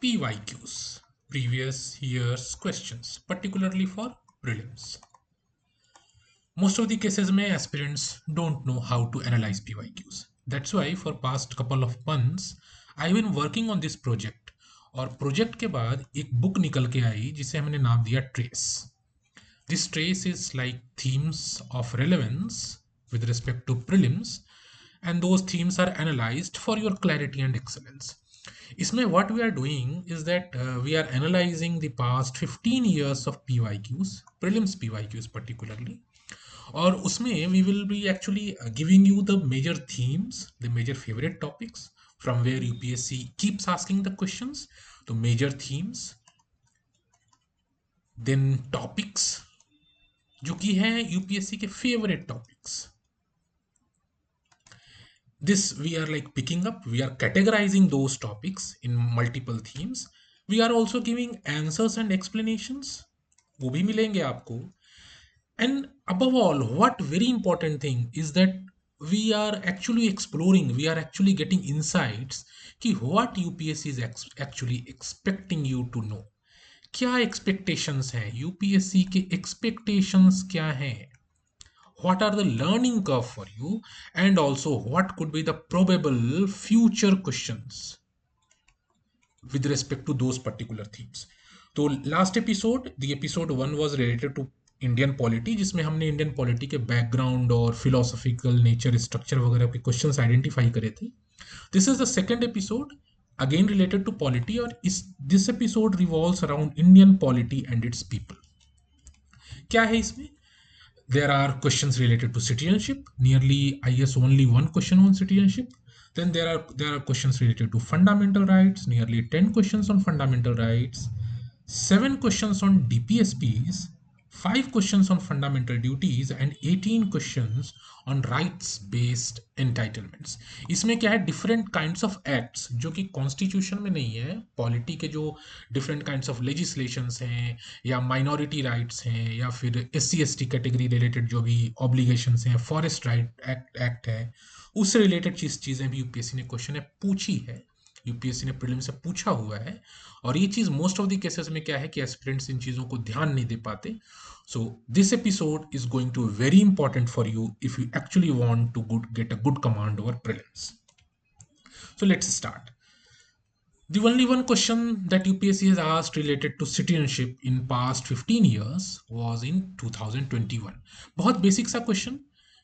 PYQs, previous year's questions, particularly for prelims. Most of the cases में aspirants don't know how to analyze PYQs. That's why for past couple of months I've been working on this project. और project के बाद एक book निकल के आई जिसे हमने नाम दिया trace. This trace is like themes of relevance with respect to prelims, and those themes are analyzed for your clarity and excellence. इसमें what we are doing is that we are analyzing the past 15 years of PYQs, prelims PYQs particularly, और उसमें we will be actually giving you the major themes, the major favorite topics from where UPSC keeps asking the questions, तो major themes, then topics जो कि हैं UPSC के favourite topics. This we are like picking up, we are categorizing those topics in multiple themes. We are also giving answers and explanations, वो भी मिलेंगे आपको. And above all, what very important thing is that we are actually exploring, we are actually getting insights कि what UPSC is actually expecting you to know. क्या expectations हैं, UPSC के expectations क्या हैं, what are the learning curve for you, and also what could be the probable future questions with respect to those particular themes. तो last episode, the episode 1 was related to Indian polity, जिसमें हमने Indian polity के background और philosophical nature, structure वगैरह के questions identify करे थे. This is the second episode again related to polity, और इस this episode revolves around Indian polity and its people. क्या है इसमें? There are questions related to citizenship. Nearly, I guess, only one question on citizenship. Then there are questions related to fundamental rights. Nearly 10 questions on fundamental rights. 7 questions on DPSPs. 5 questions on fundamental duties and 18 questions on rights based entitlements. इसमें क्या है, different kinds of acts जो कि constitution में नहीं है, polity के जो डिफरेंट काइंड्स ऑफ लेजिस्लेशंस हैं, या माइनॉरिटी राइट्स हैं, या फिर SC ST कैटेगरी रिलेटेड जो भी ऑब्लिगेशंस हैं, फॉरेस्ट राइट एक्ट है, उससे रिलेटेड चीज़ें भी यूपीएससी ने क्वेश्चन है पूछी है, यूपीएससी ने प्रीलिम से पूछा हुआ है. और ये चीज़ मोस्ट ऑफ द केसेस में क्या है कि एस्पिरेंट्स इन चीज़ों को ध्यान नहीं दे पाते. So this episode is going to very important for you if you actually want to get a good command over prelims. So let's start. The only one question that UPSC has asked related to citizenship in past 15 years was in 2021. बहुत basic सा question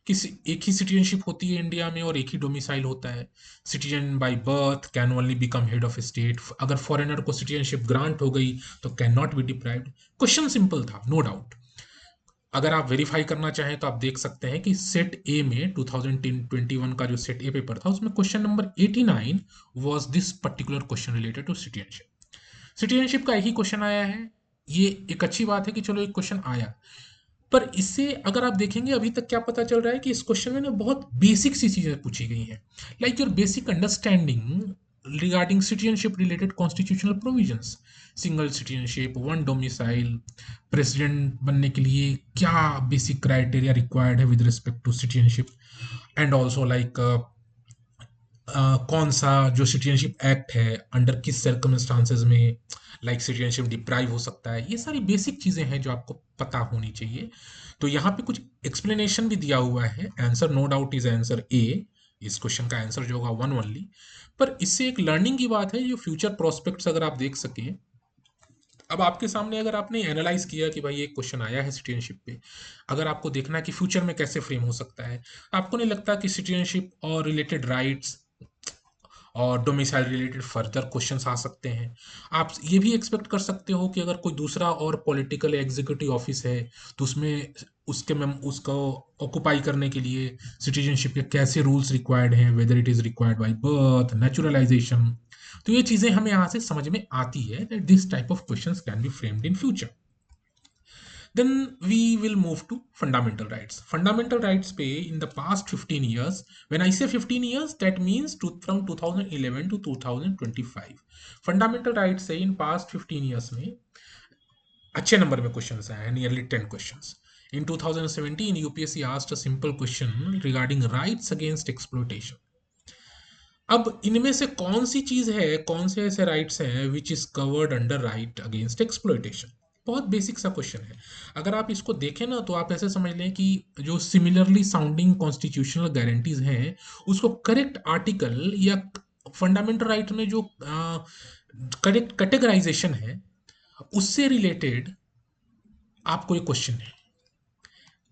कि एक ही citizenship होती है India में और एक ही domicile होता है. Citizen by birth can only become head of state. अगर फॉरेनर को सिटीजनशिप ग्रांट हो गई तो can not be deprived. Question simple था, नो डाउट. अगर आप वेरीफाई करना चाहें तो आप देख सकते हैं कि सेट ए में 2021 का जो सेट ए पेपर था उसमें question number 89 was this particular question related to citizenship. Citizenship का एक ही क्वेश्चन आया है, ये एक अच्छी बात है कि चलो एक क्वेश्चन आया. पर इससे अगर आप देखेंगे अभी तक क्या पता चल रहा है कि इस क्वेश्चन में ना बहुत बेसिक सी चीजें पूछी गई हैं, like your basic understanding regarding citizenship related constitutional provisions, single citizenship, one domicile, president बनने के लिए क्या बेसिक क्राइटेरिया रिक्वायर्ड है with respect to citizenship, and also like कौन सा जो सिटीजनशिप एक्ट है अंडर किस सर्कमस्टांसेस में लाइक सिटीजनशिप डिप्राइव हो सकता है. ये सारी बेसिक चीज़ें हैं जो आपको पता होनी चाहिए. तो यहाँ पे कुछ एक्सप्लेनेशन भी दिया हुआ है. Answer no doubt is answer A. इस क्वेश्चन का आंसर जो होगा वन ओनली. पर इससे एक लर्निंग की बात है, जो फ्यूचर प्रोस्पेक्ट्स अगर आप देख सकें. अब आपके सामने अगर आपने एनालाइज किया कि भाई एक क्वेश्चन आया है सिटीजनशिप पे, अगर आपको देखना है कि फ्यूचर में कैसे फ्रेम हो सकता है, आपको नहीं लगता कि सिटीजनशिप और रिलेटेड राइट्स और डोमिसाइल रिलेटेड फर्दर क्वेश्चंस आ सकते हैं? आप ये भी एक्सपेक्ट कर सकते हो कि अगर कोई दूसरा और पॉलिटिकल एग्जीक्यूटिव ऑफिस है तो उसमें उसके में उसको ऑक्यूपाई करने के लिए सिटीजनशिप के कैसे रूल्स रिक्वायर्ड हैं, weather it is required by birth, naturalisation. तो ये चीज़ें हमें यहाँ से समझ में आती है that this type of questions can B framed in future. Then we will move to fundamental rights. Fundamental rights pay in the past 15 years. When I say 15 years, that means from 2011 to 2025. Fundamental rights say in past 15 years में अच्छे number में questions आए हैं, nearly 10 questions. In 2017, UPSC asked a simple question regarding rights against exploitation. अब इनमें से कौन सी चीज है, कौन से ऐसे राइट्स हैं which is covered under right against exploitation? बहुत बेसिक सा क्वेश्चन है। अगर आप इसको देखें ना तो आप ऐसे समझ लें कि जो सिमिलरली साउंडिंग कॉन्स्टिट्यूशनल गारंटीज हैं उसको करेक्ट आर्टिकल या फंडामेंटल राइट में जो करेक्ट कैटेगराइजेशन है उससे रिलेटेड आपको एक क्वेश्चन है।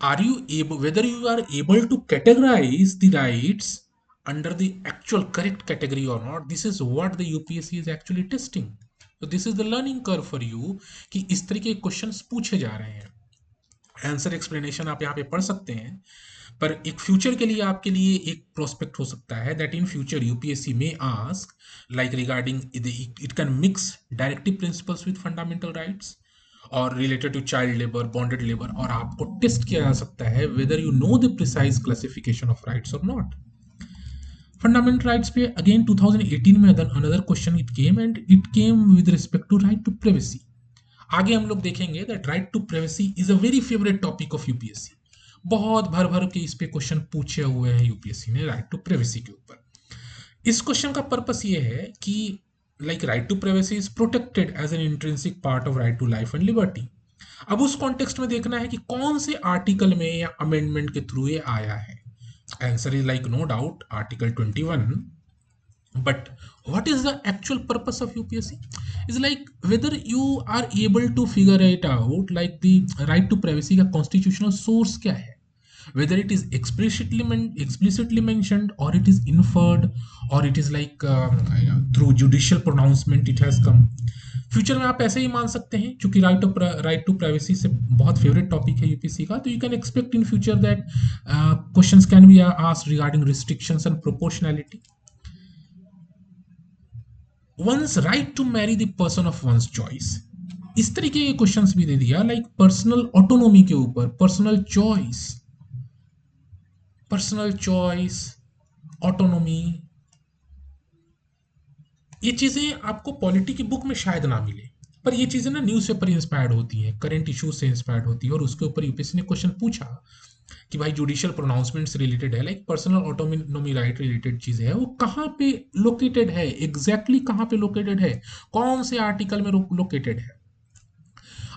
Are you able, whether you are able to categorize the rights under the actual correct category or not? This is what the UPSC is actually testing. So this is the learning curve for you कि इस तरीके के questions पूछे जा रहे हैं। Answer explanation आप यहाँ पे पढ़ सकते हैं, पर एक फ्यूचर के लिए आपके लिए एक प्रोस्पेक्ट हो सकता है दैट इन फ्यूचर यूपीएससी में ask like regarding it can mix directive principles with fundamental rights और related to child labour, bonded labour, और आपको टेस्ट किया जा सकता है whether you know the precise classification of rights और नॉट। फंडामेंटल राइट्स पे अगेन 2018 में another question it came and it came with respect to right to privacy. आगे हम लोग देखेंगे that right to privacy is a very favourite topic of UPSC. बहुत भर भर के इस पे क्वेश्चन पूछे हुए हैं यूपीएससी ने राइट टू प्राइवेसी के ऊपर। इस क्वेश्चन का पर्पस ये है कि like right to privacy is protected as an intrinsic part of right to life and liberty. अब उस कॉन्टेक्स्ट में देखना है कि कौन से आर्टिकल में या अमेंडमेंट के थ्रू ये आया है। Answer is like no doubt article 21। But what is the actual purpose of UPSC? Is like whether you are able to figure it out, like the right to privacy का constitutional source क्या है, whether it is explicitly mentioned or it is inferred or it is like through judicial pronouncement it has come। Future में आप ऐसे ही मान सकते हैं क्योंकि राइट टू प्राइवेसी से बहुत फेवरेट टॉपिक है यूपीएससी का, तो you can expect in future that questions can be asked regarding restrictions and proportionality. One's right to marry the person of one's choice, इस तरीके के क्वेश्चंस भी दे दिया लाइक पर्सनल ऑटोनोमी के ऊपर, पर्सनल चॉइस, ऑटोनोमी। ये चीजें आपको पॉलिटी की बुक में शायद ना मिले, पर ये चीजें ना न्यूज़पेपर इंस्पायर्ड होती हैं, करंट इश्यूज से इंस्पायर्ड होती है, और उसके ऊपर यूपीएससी ने क्वेश्चन पूछा कि भाई जुडिशियल प्रोनाउंसमेंट से रिलेटेड है, like personal autonomy right related चीज है, वो कहाँ पे लोकेटेड है, एग्जैक्टली कहाँ पे लोकेटेड है, कौन से आर्टिकल में लोकेटेड है।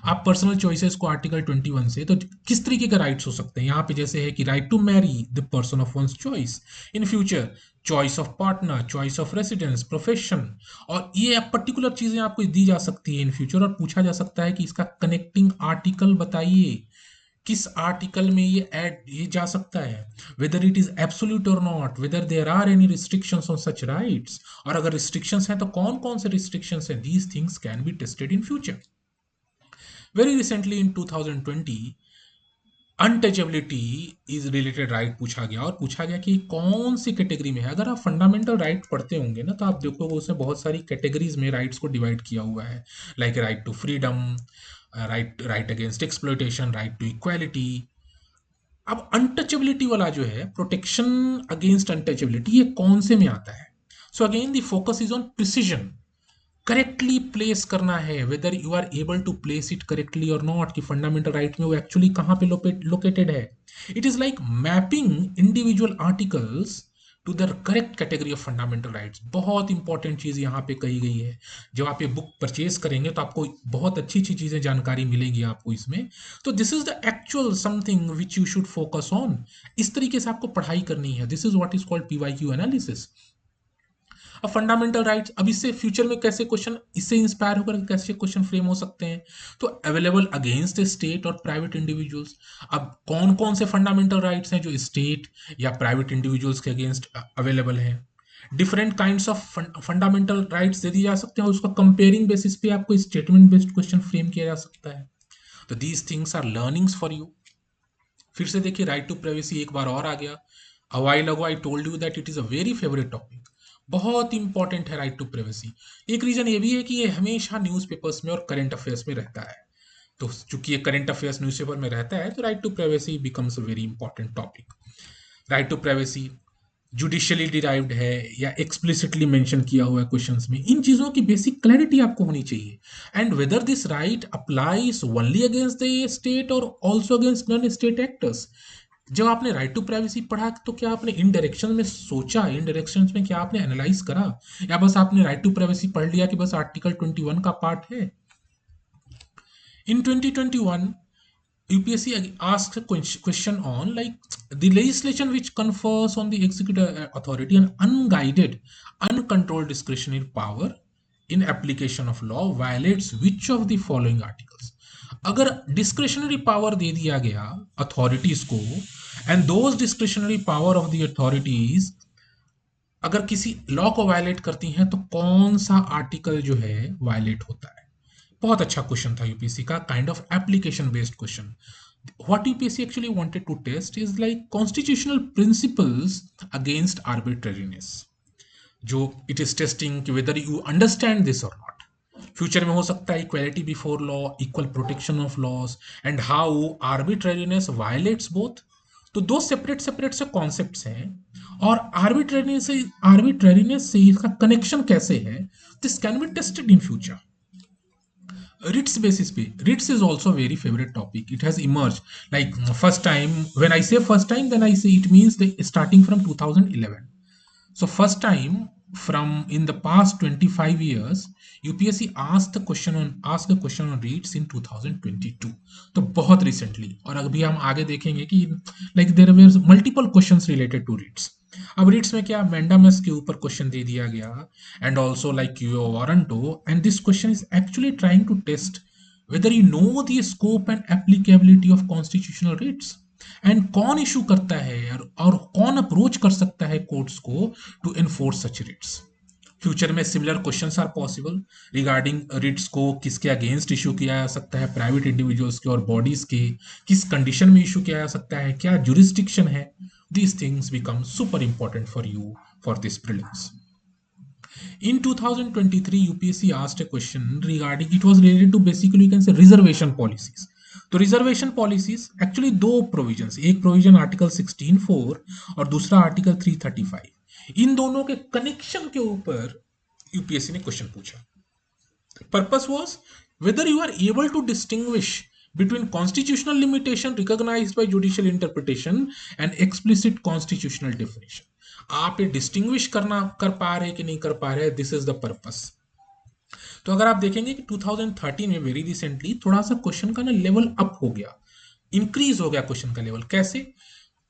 आप पर्सनल चॉइसेस को आर्टिकल 21 से तो किस तरीके के राइट्स हो सकते हैं यहाँ पे, जैसे है कि right to marry the person of one's choice, in future choice of partner, choice of residence, profession, और ये पर्टिकुलर चीजें आपको दी जा सकती है इन फ्यूचर, और पूछा जा सकता है कि इसका कनेक्टिंग आर्टिकल बताइए, किस आर्टिकल में ये जा सकता है, वेदर इट इज एब्सोल्यूट और not, whether there are any restrictions on such rights, और अगर रिस्ट्रिक्शंस हैं तो कौन कौन से रिस्ट्रिक्शंस हैं। These things can be tested in future. Very recently in 2020 untouchability is related right पूछा गया, और पूछा गया कि कौन सी कैटेगरी में है। अगर आप फंडामेंटल राइट पढ़ते होंगे ना तो आप देखोगे उसमें बहुत सारी कैटेगरीज में राइट्स को डिवाइड किया हुआ है, like right to freedom, right against exploitation, right to equality. अब अनटचेबिलिटी वाला जो है, प्रोटेक्शन अगेंस्ट अनटचेबिलिटी, ये कौन से में आता है। So again the focus is on precision, correctly place करना है, whether you are able to place it correctly और नॉट, कि फंडामेंटल राइट में वो एक्चुअली कहाँ पे लोकेटेड है। It is like mapping individual articles to the correct category of fundamental rights. बहुत इंपॉर्टेंट चीज यहाँ पे कही गई है। जब आप ये बुक परचेज करेंगे तो आपको बहुत अच्छी अच्छी चीजें, जानकारी मिलेगी आपको इसमें। तो this is the actual something which you should focus on. इस तरीके से आपको पढ़ाई करनी है। This is what is called PYQ analysis. अब फंडामेंटल राइट्स, अब इससे फ्यूचर में कैसे क्वेश्चन, इससे इंस्पायर होकर कैसे क्वेश्चन फ्रेम हो सकते हैं। तो अवेलेबल अगेंस्ट स्टेट और प्राइवेट इंडिविजुअल्स। अब कौन कौन से फंडामेंटल राइट्स हैं जो स्टेट या प्राइवेट इंडिविजुअल्स के अगेंस्ट अवेलेबल हैं। Different kinds of fundamental rights दे दिए जा सकते हैं, उसका कंपेयरिंग बेसिस पे आपको स्टेटमेंट बेस्ड क्वेश्चन फ्रेम किया जा सकता है। तो these things are learnings for you. फिर से देखिए, राइट टू प्राइवेसी एक बार और आ गया। अ while ago I told you that it is a very favourite topic. बहुत इंपॉर्टेंट है राइट टू प्राइवेसी। एक रीजन ये भी है कि ये हमेशा न्यूज़पेपर्स में और करंट अफेयर्स में रहता है। तो चूंकि ये करंट अफेयर्स न्यूज़पेपर में रहता है तो right to privacy becomes a very important topic. Right to privacy judicially derived है या एक्सप्लिसिटली मेंशन किया हुआ है क्वेश्चंस में, इन चीजों की बेसिक क्लैरिटी आपको होनी चाहिए। And whether this right applies only against the state और also against non state actors. जब आपने राइट टू प्राइवेसी पढ़ा तो क्या आपने इन डायरेक्शन में सोचा, इन डायरेक्शंस में क्या आपने एनालाइज करा, या बस आपने राइट टू प्राइवेसी पढ़ लिया कि बस आर्टिकल 21 का पार्ट है? In 2021, UPSC asked a question on like the legislation which confers on the executive authority an unguided, uncontrolled discretionary power in application of law violates which of the following articles? अगर discretionary power दे दिया गया authorities को, and those discretionary power of the authorities अगर किसी law को violet करती हैं तो कौन सा आर्टिकल जो है वायलेट होता है? बहुत अच्छा क्वेश्चन था यूपीएससी का, kind of application based question. What UPSC actually wanted to test is like constitutional principles against arbitrariness. जो इट इज टेस्टिंग कि वेदर यू अंडरस्टैंड दिस और नॉट. फ्यूचर में हो सकता है equality before law, equal protection of laws, and how arbitrariness violates both. तो दो separate separate से कॉन्सेप्ट्स हैं, और आर्बिट्रेरीनेस से इसका कनेक्शन कैसे है, this can be tested in future. Writs basis पे, Writs is also a very favorite topic. It has emerged like first time. When I say first time, then I say it means the starting from 2011. So first time from in the past 25 years, UPSC asked a question on Writs in 2022. तो बहुत recently, और अभी हम आगे देखेंगे कि like there were multiple questions related to Writs. अब रीट्स में क्या, मैंडामस के ऊपर क्वेश्चन दे दिया गया, and also like quo warranto, and this question is actually trying to test whether you know the scope and applicability of constitutional writs, and कौन issue करता है और कौन अप्रोच कर सकता है कोर्ट्स को to enforce such writs. Future में similar questions are possible regarding writs को किसके अगेंस्ट इशू किया जा सकता है, प्राइवेट इंडिविजुअल्स के और बॉडीज के, किस कंडीशन में इशू किया जा सकता है, क्या जुरिस्डिक्शन है. These things become super important for you for this prelims. In 2023, UPSC asked a question regarding, it was related to basically you can say reservation policies. तो रिजर्वेशन पॉलिसीज एक्चुअली दो provisions, एक provision article 16(4) और दूसरा article 335. इन दोनों के connection के ऊपर UPSC ने क्वेश्चन पूछा. Purpose was whether you are able to distinguish between constitutional limitation recognized by judicial interpretation and explicit constitutional definition. आप ये डिस्टिंग्विश कर पा रहे कि नहीं कर पा रहे, दिस इज द पर्पस. तो अगर आप देखेंगे कि 2013 में वेरी रिसेंटली थोड़ा सा क्वेश्चन का ना लेवल अप हो गया, इंक्रीज हो गया क्वेश्चन का लेवल. कैसे?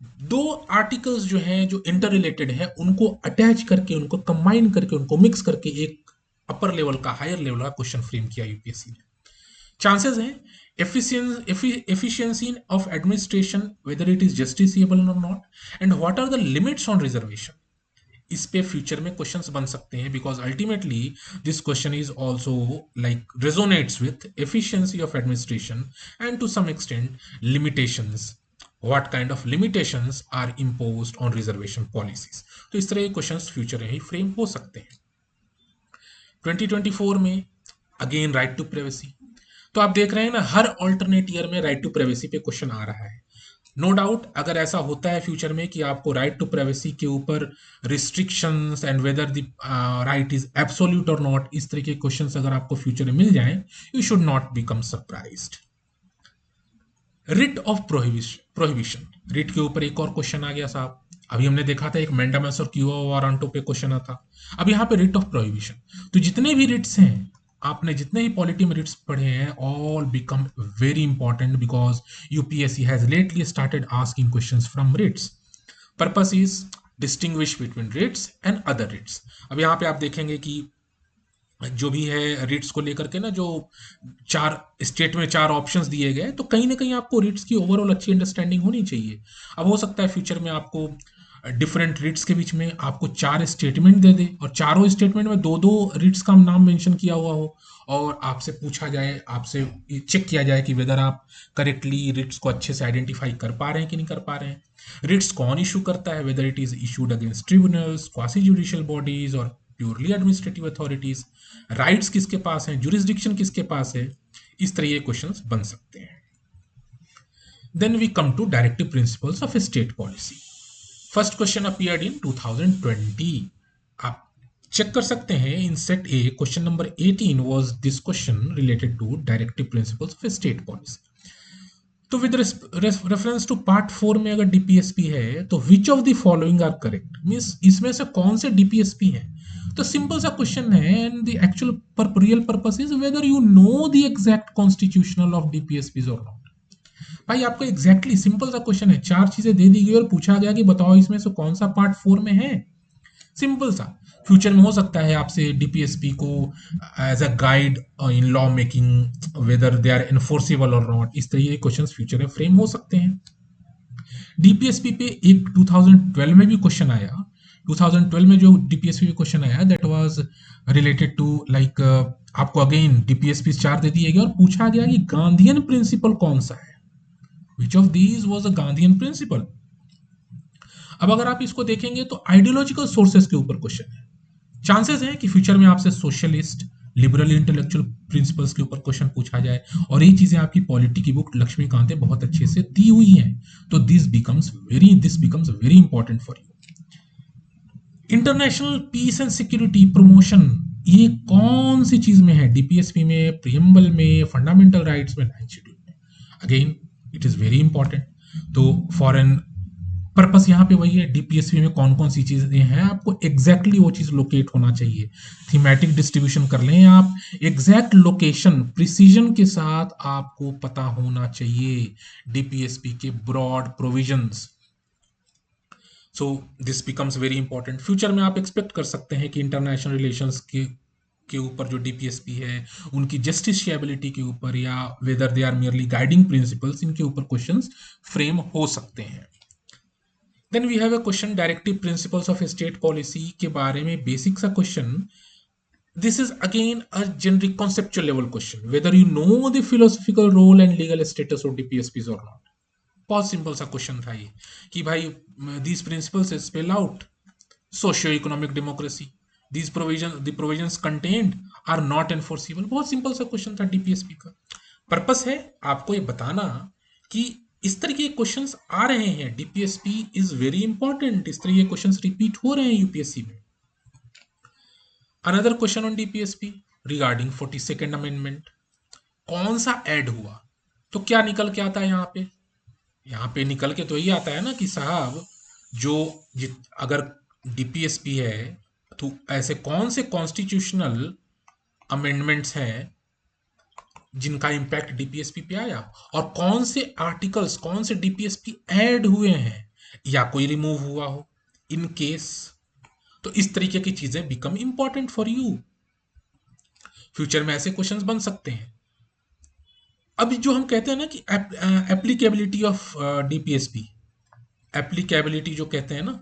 दो आर्टिकल्स जो हैं जो इंटर रिलेटेड है उनको अटैच करके, उनको कंबाइन करके, उनको मिक्स करके एक अपर लेवल का, हायर लेवल का क्वेश्चन फ्रेम किया यूपीएससी ने. चांसेस हैं efficiency of administration, whether it is justiciable or not, and what are the limits on reservation. इस पे फ्यूचर में क्वेश्चंस बन सकते हैं, because ultimately this question is also like resonates with efficiency of administration and to some extent limitations. What kind of limitations are imposed on reservation policies. तो इस तरह के क्वेश्चंस फ्यूचर में ही फ्रेम हो सकते हैं. 2024 में अगेन राइट टू प्राइवेसी. तो आप देख रहे हैं ना, हर ऑल्टरनेट ईयर में राइट टू प्राइवेसी पे क्वेश्चन आ रहा है. नो डाउट अगर ऐसा होता है फ्यूचर में कि आपको राइट टू प्राइवेसी के ऊपर restrictions and whether the right is absolute और नॉट, इस तरह के क्वेश्चंस अगर आपको फ्यूचर में मिल जाएं, you should not become surprised. Writ of prohibition, writ के ऊपर एक और क्वेश्चन आ गया साहब. अभी हमने देखा था एक मैंडामस और क्यू वारंटो पे क्वेश्चन आता. अब यहाँ पे रिट ऑफ प्रोहिबिशन. तो जितने भी रिट्स हैं, आपने जितने ही पॉलिटी में रिट्स पढ़े हैं, all become very important because UPSC has lately started asking questions from writs. Purpose is distinguish between writs and other writs. अब यहाँ पे आप देखेंगे कि जो भी है रिट्स को लेकर के ना, जो चार स्टेट में चार ऑप्शंस दिए गए, तो कहीं ना कहीं आपको रिट्स की ओवरऑल अच्छी अंडरस्टैंडिंग होनी चाहिए. अब हो सकता है फ्यूचर में आपको डिफरेंट रिट्स के बीच में आपको चार स्टेटमेंट दे दे, और चारों स्टेटमेंट में दो दो रिट्स का नाम मेंशन किया हुआ हो, और आपसे पूछा जाए, आपसे चेक किया जाए कि वेदर आप करेक्टली रिट्स को अच्छे से आइडेंटिफाई कर पा रहे हैं कि नहीं कर पा रहे हैं. रिट्स कौन इशू करता है, whether it is issued against tribunals, quasi judicial bodies और प्योरली एडमिनिस्ट्रेटिव अथॉरिटीज. राइट्स किसके पास हैं, जुरिस्डिक्शन किसके पास है, इस तरह के क्वेश्चंस बन सकते हैं. Then we come to directive principles of state policy. First question appeared in 2020. आप चेक कर सकते हैं in set A question number 18 was this question related to directive principles of state policy. तो विद रेफरेंस टू पार्ट 4 में अगर DPSP है तो which of the following are correct, means इसमें से कौन से डीपीएसपी है। तो सिंपल सा क्वेश्चन है and the actual real purpose is whether you know the exact constitutional of DPSPs और नॉट। भाई आपको एग्जैक्टली सिंपल सा क्वेश्चन है, चार चीजें दे दी गई और पूछा गया कि बताओ इसमें से कौन सा पार्ट 4 में है। सिंपल सा। फ्यूचर में हो सकता है आपसे डीपीएसपी को as a guide in law making whether they are enforceable और नॉट, इस तरीके के क्वेश्चंस फ्यूचर में फ्रेम हो सकते हैं। डीपीएसपी पे एक 2012 में भी क्वेश्चन आया। 2012 में जो डीपीएसपी पे क्वेश्चन आया that was related to like आपको अगेन डीपीएसपी चार दे दिए गए और पूछा गया कि गांधीयन प्रिंसिपल कौन सा है, which of these was a Gandhian principle. अब अगर आप इसको देखेंगे तो आइडियोलॉजिकल सोर्सेस के ऊपर क्वेश्चन है। चांसेस है कि फ्यूचर में आपसे सोशलिस्ट लिबरल इंटेलेक्चुअल प्रिंसिपल्स के ऊपर क्वेश्चन पूछा जाए और ये चीजें आपकी पॉलिटी की बुक लक्ष्मीकांत ने बहुत अच्छे से दी हुई हैं। तो this becomes very important for you. International peace and security promotion, ये कौन सी चीज में है, डीपीएसपी में, प्रियम्बल में, फंडामेंटल राइट्स में, 9th शेड्यूल में। Again it is very important. तो फॉरेन पर्पस यहाँ पे वही है, डीपीएसपी में कौन कौन सी चीजें हैं आपको एग्जैक्टली वो चीज लोकेट होना चाहिए। थीमेटिक डिस्ट्रीब्यूशन कर लें आप, एग्जैक्ट लोकेशन प्रिसीजन के साथ आपको पता होना चाहिए डीपीएसपी के broad provisions. So this becomes very important. Future में आप एक्सपेक्ट कर सकते हैं कि इंटरनेशनल रिलेशंस के ऊपर जो डीपीएसपी है उनकी जस्टिशियबिलिटी के ऊपर या whether they are merely guiding principles, इनके ऊपर क्वेश्चंस फ्रेम हो सकते हैं। Then we have a question directive principles of state policy के बारे में बेसिक सा question. This is again a generic conceptual level question, whether you know the philosophical role and legal status of DPSPs और not. बहुत simple सा question था ये कि भाई these principles spell out socio economic democracy, these provision the provisions contained are not enforceable. बहुत simple सा question था डीपीएसपी का। पर्पस है आपको ये बताना कि इस तरह के क्वेश्चंस आ रहे हैं, डीपीएसपी इज वेरी इंपॉर्टेंट, इस तरह के क्वेश्चंस रिपीट हो रहे हैं यूपीएससी में। Another question on DPSP regarding 42nd amendment, कौन सा ऐड हुआ। तो क्या निकल के आता है यहाँ पे, यहाँ पे निकल के तो ये आता है ना कि साहब जो अगर डीपीएसपी है तो ऐसे कौन से कॉन्स्टिट्यूशनल अमेंडमेंट्स हैं जिनका इंपैक्ट डीपीएसपी पे आया और कौन से आर्टिकल्स कौन से डीपीएसपी ऐड हुए हैं या कोई रिमूव हुआ हो इन केस। तो इस तरीके की चीजें become important for you. Future में ऐसे क्वेश्चंस बन सकते हैं। अभी जो हम कहते हैं ना कि एप्लीकेबिलिटी ऑफ डीपीएसपी, एप्लीकेबिलिटी जो कहते हैं ना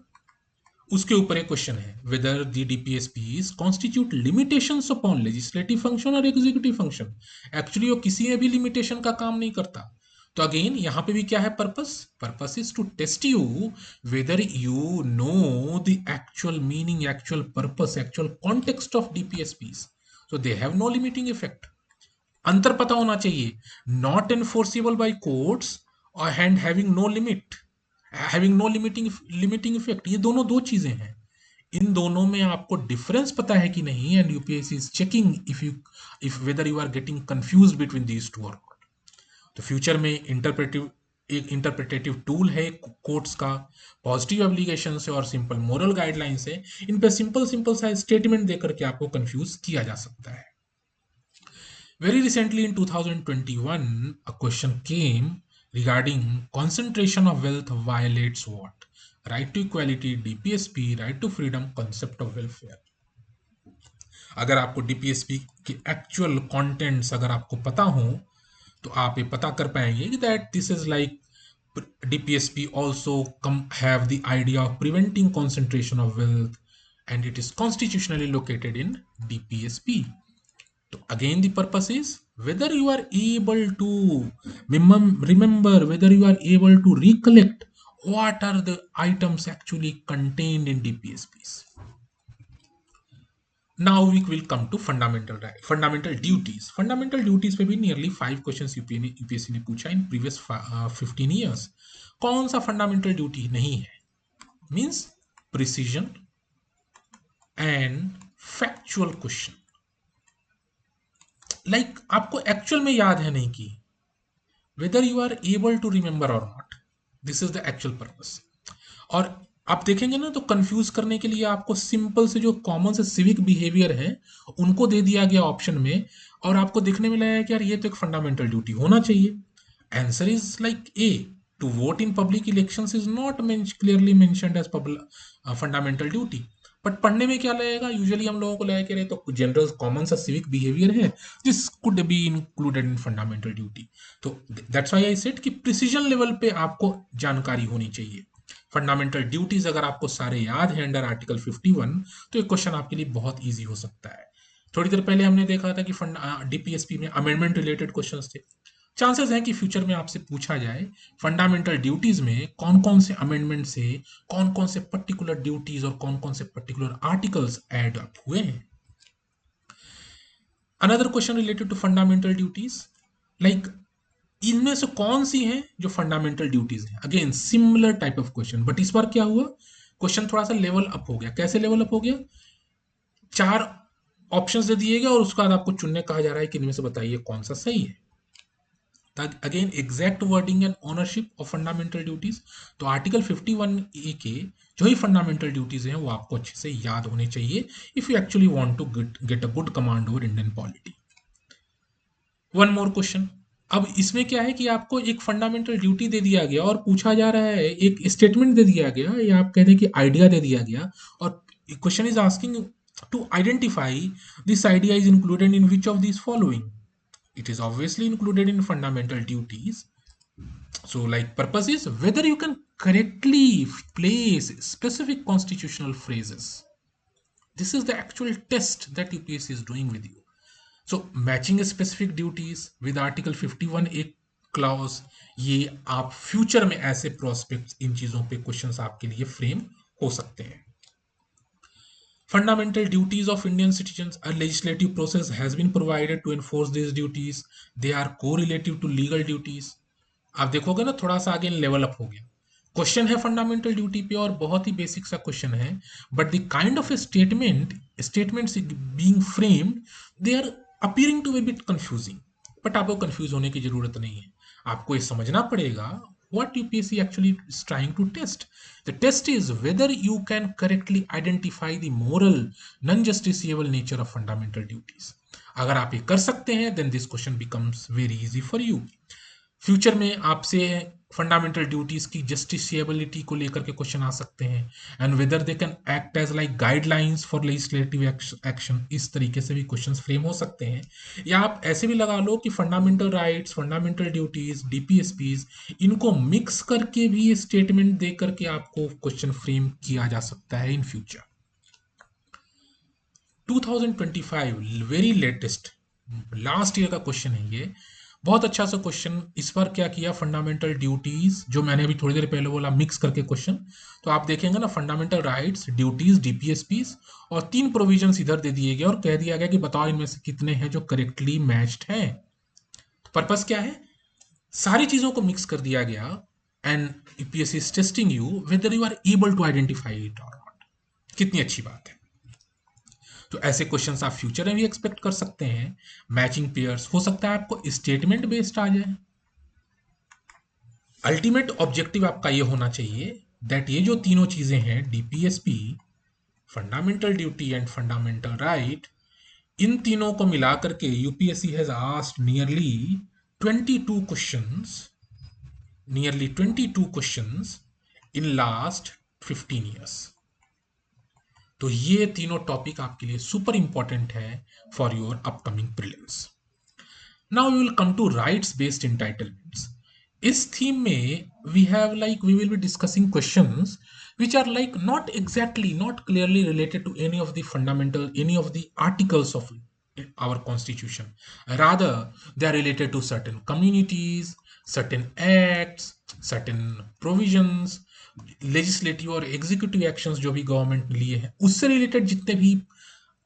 उसके ऊपर एक क्वेश्चन है, whether the DPSPs constitute limitations upon legislative function और एग्जीक्यूटिव फंक्शन। एक्चुअली वो किसी में भी लिमिटेशन का काम नहीं करता। तो अगेन यहां पे भी क्या है purpose is to test you whether you know the actual meaning, actual purpose, actual context of DPSPs. So they have no limiting effect. अंतर पता होना चाहिए, नॉट एनफोर्सेबल बाय कोर्ट्स और having no limit, having no limiting effect, ये दोनों दो चीजें हैं। इन दोनों में आपको डिफरेंस पता है कि नहीं, and UPSC is checking if whether you are getting confuse between these two और नॉट। तो फ्यूचर में एक इंटरप्रेटेटिव टूल है कोर्ट्स का, पॉजिटिव एप्लीकेशन से और सिंपल मोरल गाइडलाइन से, इन पे सिंपल सिंपल सा स्टेटमेंट देकर के आपको कंफ्यूज किया जा सकता है। Very recently in 2021, a question came regarding concentration of wealth violates what? Right to equality, DPSP, right to freedom, concept of welfare. अगर आपको डीपीएसपी के एक्चुअल कंटेंट्स अगर आपको पता हो तो आप ये पता कर पाएंगे कि that this is like DPSP also have the idea of preventing concentration of wealth and it is constitutionally located in DPSP. So again the purpose is whether you are able to remember, whether you are able to recollect what are the items actually contained in DPSPs. Now we will come to fundamental duties. Fundamental duties पे भी nearly 5 questions UPSC ने पूछा in previous 15 years. कौन सा fundamental duty नहीं है? Means precision and factual question. Like आपको actual में याद है नहीं कि whether you are able to remember or not. This is the actual purpose. और आप देखेंगे ना तो कंफ्यूज करने के लिए आपको सिंपल से जो कॉमन से सिविक बिहेवियर है उनको दे दिया गया ऑप्शन में, और आपको देखने में लगा कि यार ये तो एक फंडामेंटल ड्यूटी होना चाहिए. Answer is like A, to vote in public elections is not clearly mentioned as fundamental duty. But पढ़ने में क्या लगेगा, यूजुअली हम लोगों को लगेगा कि तो जनरल कॉमन सा सिविक बिहेवियर है, this could be included in fundamental duty. तो दैट्स व्हाई आई सेड कि प्रिसीजन लेवल पे आपको जानकारी होनी चाहिए. फंडामेंटल ड्यूटीज अगर आपको सारे याद है अंडर आर्टिकल 51, तो ये क्वेश्चन आपके लिए बहुत इजी हो सकता है. थोड़ी देर पहले हमने देखा था कि डीपीएसपी में अमेंडमेंट रिलेटेड क्वेश्चंस थे. चांसेस हैं कि फ्यूचर में आपसे पूछा जाए फंडामेंटल ड्यूटीज में कौन कौन से अमेंडमेंट से कौन कौन से पर्टिकुलर ड्यूटीज और कौन कौन से पर्टिकुलर आर्टिकल्स ऐड अप हुए हैं. Another question related to fundamental duties, like इनमें से कौन सी हैं जो फंडामेंटल ड्यूटीज हैं. Again similar type of question, but इस बार क्या हुआ, क्वेश्चन थोड़ा सा लेवल अप हो गया. कैसे लेवल अप हो गया, 4 ऑप्शंस दे दिए गए और उसके बाद आपको चुनने कहा जा रहा है कि इनमें से बताइए कौन सा सही है. Again exact wording and ownership of fundamental duties. तो आर्टिकल 51A के जो ही फंडामेंटल ड्यूटीज हैं वो आपको अच्छे से याद होने चाहिए if you actually want to get a good command over Indian polity. One more question. अब इसमें क्या है कि आपको एक फंडामेंटल ड्यूटी दे दिया गया और पूछा जा रहा है, एक स्टेटमेंट दे दिया गया या आप कहते हैं कि आइडिया दे दिया गया, और question is asking to identify this idea is included in which of this following. It is obviously included in fundamental duties. So like purpose is whether you can correctly place specific constitutional phrases. This is the actual test that UPSC is doing with you. So matching specific duties with article 51A clause, ये आप future में ऐसे prospects इन चीजों पे questions आपके लिए frame हो सकते हैं. Fundamental duties of Indian citizens. A legislative process has been provided to enforce these duties. They are correlative to legal duties. आप देखोगे ना थोड़ा सा आगे लेवल अप हो गया. क्वेश्चन है फंडामेंटल ड्यूटी पे और बहुत ही बेसिक सा क्वेश्चन है, but the kind of statements being framed, they are appearing to be bit confusing. But आपको कंफ्यूज होने की जरूरत नहीं है. आपको ये समझना पड़ेगा what UPSC actually is trying to test. The test is whether you can correctly identify the moral, non-justiciable nature of fundamental duties. अगर आप ये कर सकते हैं, then this question becomes very easy for you. Future में आपसे fundamental duties की जस्टिसिएबिलिटी को लेकर के क्वेश्चन आ सकते हैं, and whether they can act as like guidelines for legislative action. इस तरीके से भी क्वेश्चंस फ्रेम हो सकते हैं. या आप ऐसे भी लगा लो कि fundamental rights, fundamental duties, DPSPs, इनको मिक्स करके भी स्टेटमेंट दे करके आपको क्वेश्चन फ्रेम किया जा सकता है in future. 2025 very latest last year का क्वेश्चन है ये. बहुत अच्छा सा क्वेश्चन. इस बार क्या किया, फंडामेंटल ड्यूटीज जो मैंने अभी थोड़ी देर पहले बोला मिक्स करके क्वेश्चन, तो आप देखेंगे ना फंडामेंटल राइट्स, ड्यूटीज, डीपीएसपीज और 3 प्रोविजंस इधर दे दिए गए और कह दिया गया कि बताओ इनमें से कितने हैं जो करेक्टली मैच्ड हैं. तो पर्पस क्या है, सारी चीजों को मिक्स कर दिया गया and UPSC is testing you whether you are able to identify it और नॉट. कितनी अच्छी बात है. तो ऐसे क्वेश्चंस आप फ्यूचर में भी एक्सपेक्ट कर सकते हैं. मैचिंग पेयर्स हो सकता है आपको स्टेटमेंट बेस्ड आ जाए. अल्टीमेट ऑब्जेक्टिव आपका ये होना चाहिए दैट ये जो तीनों चीजें हैं, DPSP, fundamental duty and fundamental right, इन तीनों को मिलाकर के UPSC has asked nearly 22 questions in last 15 years. तो ये तीनों टॉपिक आपके लिए सुपर इंपॉर्टेंट है for your upcoming prelims. Now we will come to rights based entitlements. इस थीम में we will be discussing questions which are like not clearly related to any of the articles of our constitution. Rather, they are related to certain communities, certain acts, certain provisions, legislative और executive actions जो भी government ने लिए हैं उससे related जितने भी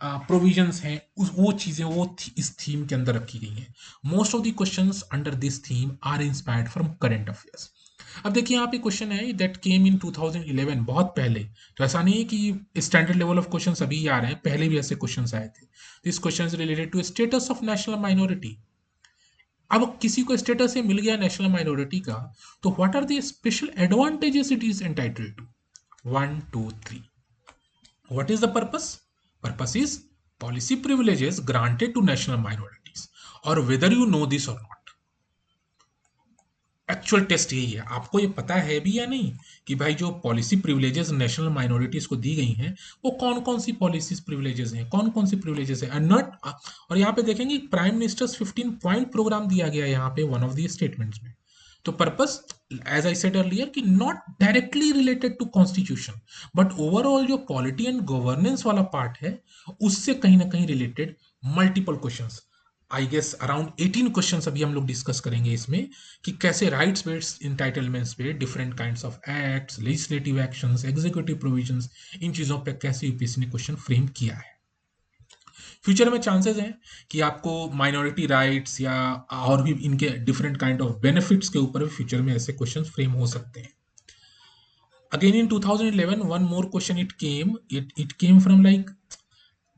provisions हैं वो चीजें इस थीम के अंदर रखी गई हैं. Most of the questions under this theme are inspired from current affairs. अब देखिए यहाँ पे क्वेश्चन है दैट केम इन 2011, बहुत पहले. तो ऐसा नहीं है कि स्टैंडर्ड लेवल ऑफ क्वेश्चंस अभी आ रहे हैं, पहले भी ऐसे क्वेश्चंस आए थे. This question is related to status of national minority. अब किसी को स्टेटस से मिल गया नेशनल माइनॉरिटी का, तो what are the special advantages it is entitled to? 1 2 3। What is the purpose? Purpose is policy privileges granted to national minorities, or whether you know this or not. Actual test यही है, आपको ये पता है भी या नहीं कि भाई जो पॉलिसी प्रिविलेजेस नेशनल माइनॉरिटीज को दी गई हैं वो कौन कौन सी पॉलिसीज प्रिविलेजेस हैं, कौन कौन सी प्रिविलेजेस है एंड नॉट। और यहाँ पे देखेंगे प्राइम मिनिस्टर्स 15 पॉइंट प्रोग्राम दिया गया है यहाँ पे वन ऑफ दी स्टेटमेंट्स में। तो purpose as I said earlier कि not directly related to constitution, but overall जो पॉलिटी एंड गवर्नेंस वाला पार्ट है उससे कहीं ना कहीं related multiple questions, I guess around 18 questions अभी हम लोग डिस्कस करेंगे इसमें कि कैसे राइट्स बेस्ड इंटाइटलमेंट्स पे different kinds of acts, legislative actions, executive provisions, इन चीजों पे कैसे यूपीएससी ने क्वेश्चन फ्रेम किया है। फ्यूचर में चांसेस हैं कि आपको माइनॉरिटी राइट्स या और भी इनके डिफरेंट काइंड ऑफ बेनिफिट्स के ऊपर भी फ्यूचर में ऐसे क्वेश्चन फ्रेम हो सकते हैं। Again in 2011 one more question it came from like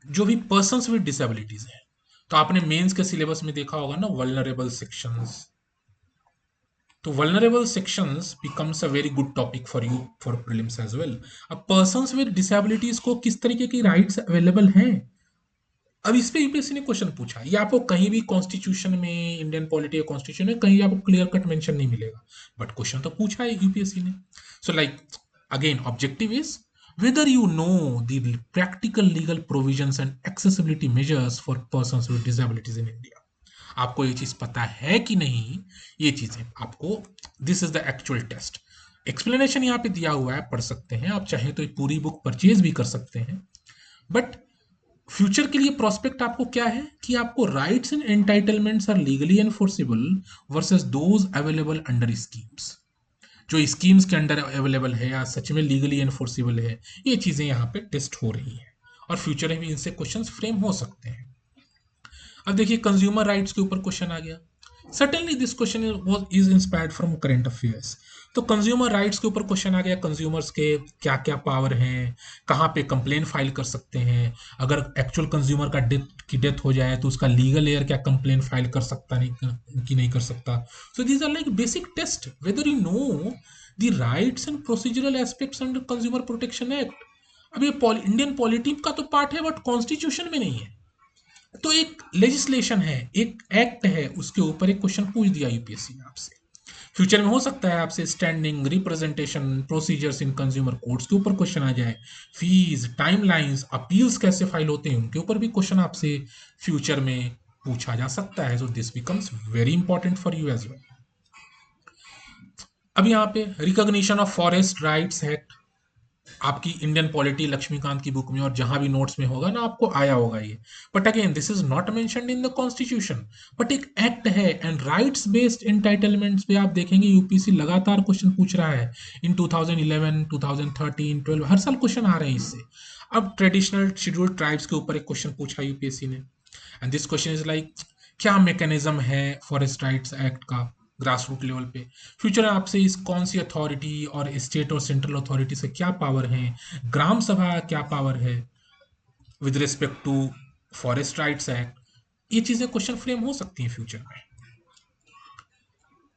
जो भी पर्सन्स विद डिसेबिलिटीज हैं। तो आपने मेंस के सिलेबस में देखा होगा ना वल्नरेबल सेक्शंस। तो vulnerable sections becomes a very good topic for you for prelims as well. अब पर्सन्स विद डिसेबिलिटीज को किस तरीके की राइट्स अवेलेबल हैं, अब इस पे यूपीएससी ने क्वेश्चन पूछा। ये आपको कहीं भी कॉन्स्टिट्यूशन में, इंडियन पॉलिटी कॉन्स्टिट्यूशन में कहीं आपको क्लियर कट मेंशन नहीं मिलेगा, बट क्वेश्चन तो पूछा है यूपीएससी ने। So like again objective is whether you know the practical legal provisions and accessibility measures for persons with disabilities in India। आपको ये चीज पता है कि नहीं, ये चीजें आपको, this is the actual test. Explanation यहाँ पे दिया हुआ है, पढ़ सकते हैं आप, चाहे तो पूरी बुक परचेज भी कर सकते हैं। बट फ्यूचर के लिए प्रोस्पेक्ट आपको क्या है कि आपको rights and entitlements are legally enforceable versus those available under schemes. जो स्कीम्स के अंडर अवेलेबल है या सच में लीगली एनफोर्सेबल है, ये चीजें यहाँ पे टेस्ट हो रही हैं और फ्यूचर में भी इनसे क्वेश्चंस फ्रेम हो सकते हैं। अब देखिए कंज्यूमर राइट्स के ऊपर क्वेश्चन आ गया। Certainly this question is inspired from current affairs. तो कंज्यूमर राइट्स के ऊपर क्वेश्चन आ गया, कंज्यूमर्स के क्या क्या पावर हैं, कहाँ पे कंप्लेन फाइल कर सकते हैं, अगर एक्चुअल कंज्यूमर का डेथ हो जाए तो उसका लीगल एयर क्या कंप्लेन फाइल कर सकता नहीं कि नहीं कर सकता। So these are like basic test whether you know the rights and procedural aspects under consumer protection act. अब ये इंडियन पॉलिटी का तो पार्ट है बट कॉन्स्टिट्यूशन में नहीं है। तो एक लेजिस्लेशन है, एक एक्ट है, उसके ऊपर एक क्वेश्चन पूछ दिया यूपीएससी ने आपसे। फ्यूचर में हो सकता है आपसे स्टैंडिंग रिप्रेजेंटेशन प्रोसीजर्स इन कंज्यूमर कोर्ट्स के ऊपर क्वेश्चन आ जाए, फीस, टाइमलाइंस, अपील्स कैसे फाइल होते हैं उनके ऊपर भी क्वेश्चन आपसे फ्यूचर में पूछा जा सकता है। So this becomes very important for you as well. अब यहाँ पे recognition of forest rights act, आपकी इंडियन पॉलिटी लक्ष्मीकांत की बुक में और जहां भी नोट्स में होगा ना आपको आया होगा ये। But again this is not mentioned in the constitution, but एक एक्ट है एंड राइट्स बेस्ड एंटाइटलमेंट्स पे आप देखेंगे यूपीसी लगातार क्वेश्चन पूछ रहा है। इन 2011, 2013, 12 हर साल क्वेश्चन आ रहे हैं इससे। अब ट्रेडिशनल शेड्यूल्ड ट्राइब्स के ऊपर एक क्वेश्चन पूछा यूपीएससी ने and this question is like क्या मैकेनिज्म है फॉरेस्ट राइट्स एक्ट का ग्रास रूट लेवल पे। फ्यूचर में आपसे इस कौन सी अथॉरिटी और स्टेट और सेंट्रल अथॉरिटी से क्या पावर है, ग्राम सभा क्या पावर है with respect to forest rights act, ये चीजें क्वेश्चन फ्रेम हो सकती हैं फ्यूचर में।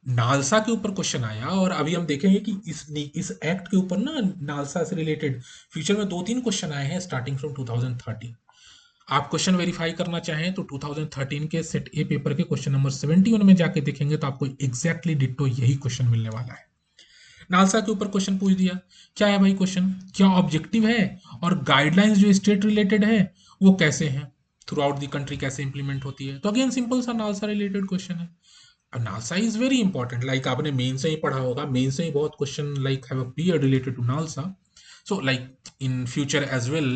नालसा के ऊपर क्वेश्चन आया और अभी हम देखेंगे कि इस एक्ट के ऊपर ना नालसा से रिलेटेड फ्यूचर में 2-3 क्वेश्चन आए हैं स्टार्टिंग फ्रॉम 2013। आप क्वेश्चन वेरीफाई करना चाहें तो 2013 के सेट ए पेपर के क्वेश्चन नंबर 71 में जाके देखेंगे तो आपको एग्जैक्टली डिट्टो यही क्वेश्चन मिलने वाला है। नालसा के ऊपर क्वेश्चन पूछ दिया, क्या है भाई क्वेश्चन, क्या ऑब्जेक्टिव है और गाइडलाइंस जो स्टेट रिलेटेड है वो कैसे हैं, थ्रू आउट द कंट्री कैसे इंप्लीमेंट होती है। तो अगेन सिंपल सा नालसा रिलेटेड क्वेश्चन है। अब NALSA is very important, like आपने मेन से ही पढ़ा होगा, मेन से ही बहुत question like have appeared related to NALSA. So, like in future as well,